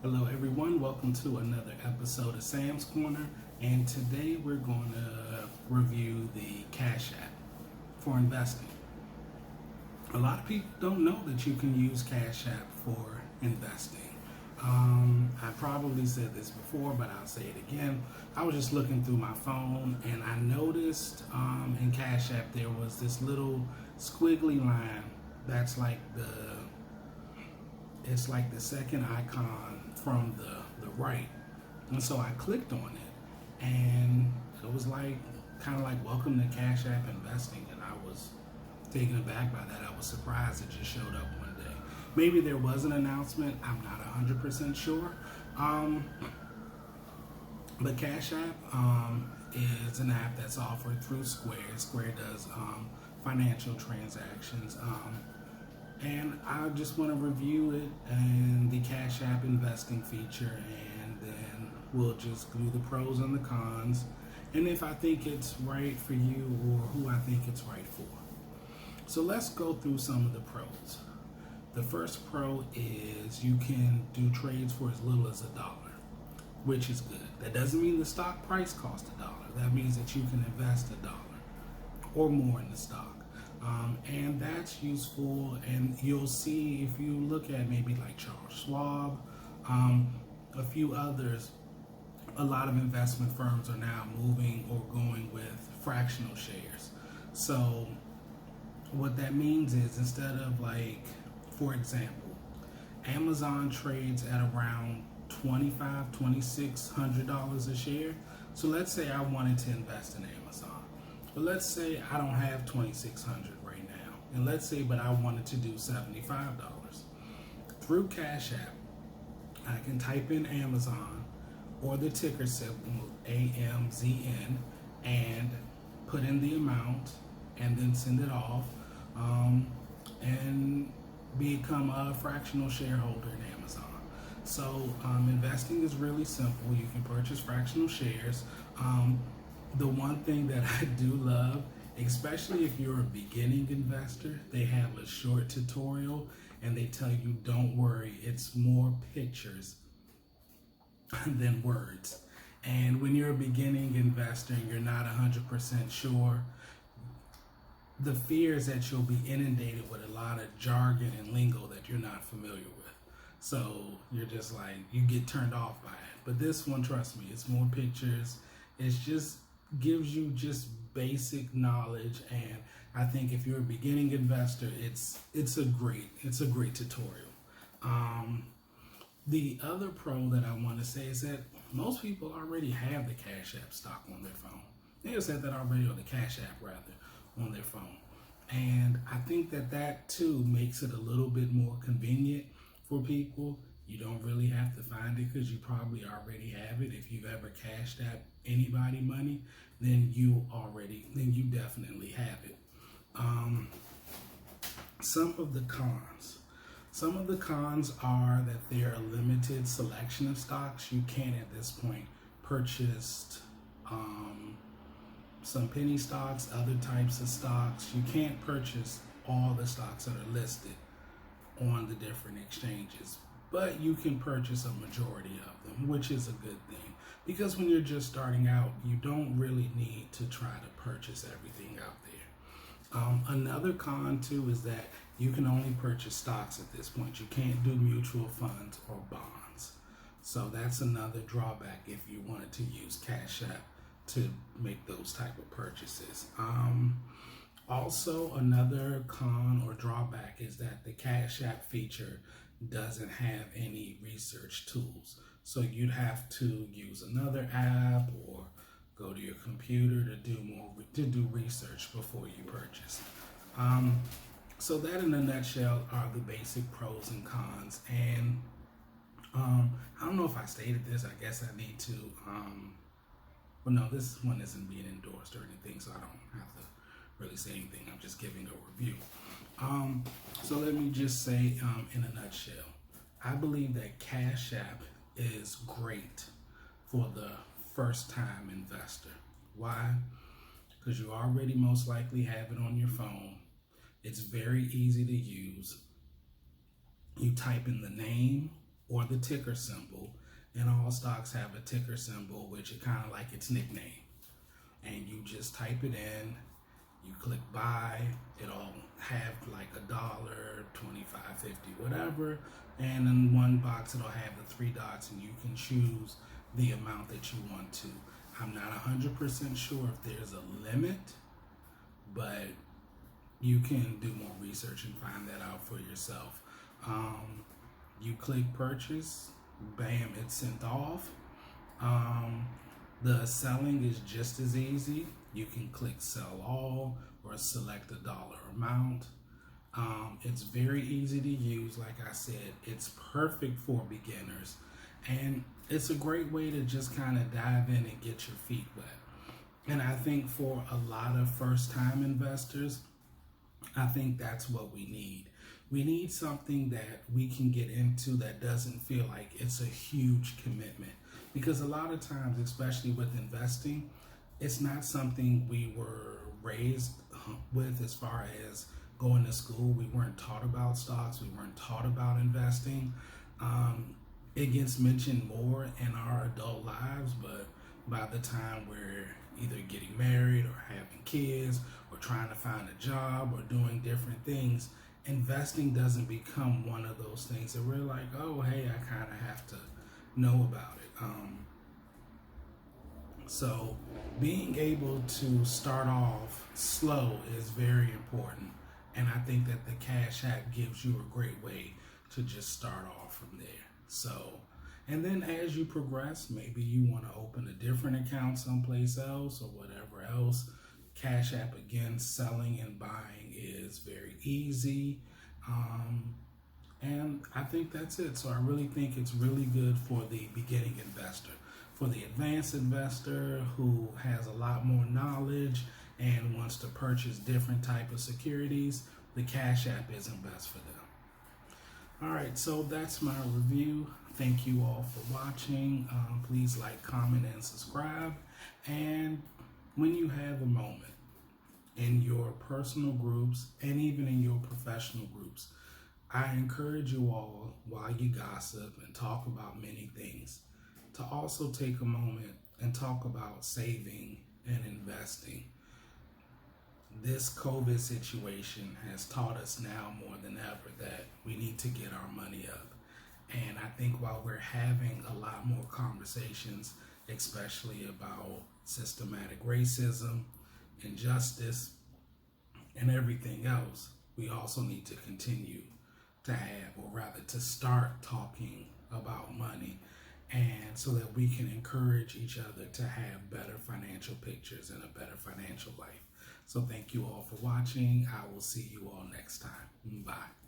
Hello, everyone. Welcome to another episode of Sam's Corner. And today we're going to review the Cash App for investing. A lot of people don't know that you can use Cash App for investing. I probably said this before, but I'll say it again. I was just looking through my phone and I noticed in Cash App there was this little squiggly line that's like it's like the second icon from the right. And so I clicked on it and it was like kind of like welcome to Cash App investing, and I was taken aback by that. I was surprised it just showed up one day. Maybe there was an announcement, I'm not 100% sure. But Cash App is an app that's offered through Square. Square does financial transactions. And I just want to review it and the Cash App investing feature, and then we'll just do the pros and the cons, and if I think it's right for you or who I think it's right for. So let's go through some of the pros. The first pro is you can do trades for as little as $1, which is good. That doesn't mean the stock price costs $1. That means that you can invest $1 or more in the stock. And that's useful, and you'll see if you look at maybe like Charles Schwab, a few others, a lot of investment firms are now moving or going with fractional shares. So what that means is, instead of, like, for example, Amazon trades at around $2,600 a share. So let's say I wanted to invest in Amazon. But let's say I don't have $2,600 right now, and let's say but I wanted to do $75. Through Cash App, I can type in Amazon or the ticker symbol AMZN and put in the amount and then send it off, and become a fractional shareholder in Amazon. So investing is really simple. You can purchase fractional shares. The one thing that I do love, especially if you're a beginning investor, they have a short tutorial and they tell you, don't worry, it's more pictures than words. And when you're a beginning investor and you're not 100% sure, the fear is that you'll be inundated with a lot of jargon and lingo that you're not familiar with. So you're just like, you get turned off by it. But this one, trust me, it's more pictures. It's just gives you just basic knowledge, and I think if you're a beginning investor, it's a great tutorial. The other pro that I want to say is that most people already have the Cash App stock on their phone. They have said that already, on the Cash App rather, on their phone, and I think that too makes it a little bit more convenient for people. You don't really have to find it because you probably already have it. If you've ever cashed out anybody money, then you definitely have it. Some of the cons are that there are a limited selection of stocks. You can at this point purchase some penny stocks, other types of stocks. You can't purchase all the stocks that are listed on the different exchanges, but you can purchase a majority of them, which is a good thing, because when you're just starting out, you don't really need to try to purchase everything out there. Another con too is that you can only purchase stocks at this point. You can't do mutual funds or bonds. So that's another drawback if you wanted to use Cash App to make those type of purchases. Also, another con or drawback is that the Cash App feature doesn't have any research tools. So you'd have to use another app or go to your computer to do research before you purchase. So that, in a nutshell, are the basic pros and cons. And I don't know if I stated this. I guess I need to. Well, no, this one isn't being endorsed or anything, so I don't have to really say anything. I'm just giving a review. So let me just say, in a nutshell, I believe that Cash App is great for the first-time investor. Why? Because you already most likely have it on your phone. It's very easy to use. You type in the name or the ticker symbol. And all stocks have a ticker symbol, which is kind of like its nickname. And you just type it in, you click buy, it'll have like $1, 25, 50, whatever. And in one box, it'll have the three dots, and you can choose the amount that you want to. I'm not 100% sure if there's a limit, but you can do more research and find that out for yourself. You click purchase, bam, it's sent off. The selling is just as easy. You can click sell all or select a dollar amount. It's very easy to use. Like I said, it's perfect for beginners, and it's a great way to just kind of dive in and get your feet wet. And I think for a lot of first-time investors, I think that's what we need. We need something that we can get into that doesn't feel like it's a huge commitment. Because a lot of times, especially with investing, it's not something we were raised with as far as going to school. We weren't taught about stocks. We weren't taught about investing. It gets mentioned more in our adult lives, but by the time we're either getting married or having kids or trying to find a job or doing different things, investing doesn't become one of those things that we're like, oh, hey, I kind of have to know about it. So being able to start off slow is very important. And I think that the Cash App gives you a great way to just start off from there. So, and then as you progress, maybe you want to open a different account someplace else or whatever else. Cash App, again, selling and buying is very easy. And I think that's it. So I really think it's really good for the beginning investor. For the advanced investor who has a lot more knowledge and wants to purchase different type of securities, the Cash App isn't best for them. All right, so that's my review. Thank you all for watching. Please like, comment, and subscribe. And when you have a moment in your personal groups and even in your professional groups, I encourage you all, while you gossip and talk about many things, to also take a moment and talk about saving and investing. This COVID situation has taught us now more than ever that we need to get our money up. And I think while we're having a lot more conversations, especially about systematic racism, injustice, and everything else, we also need to continue to have, or rather to start talking about money, and so that we can encourage each other to have better financial pictures and a better financial life. So thank you all for watching. I will see you all next time. Bye.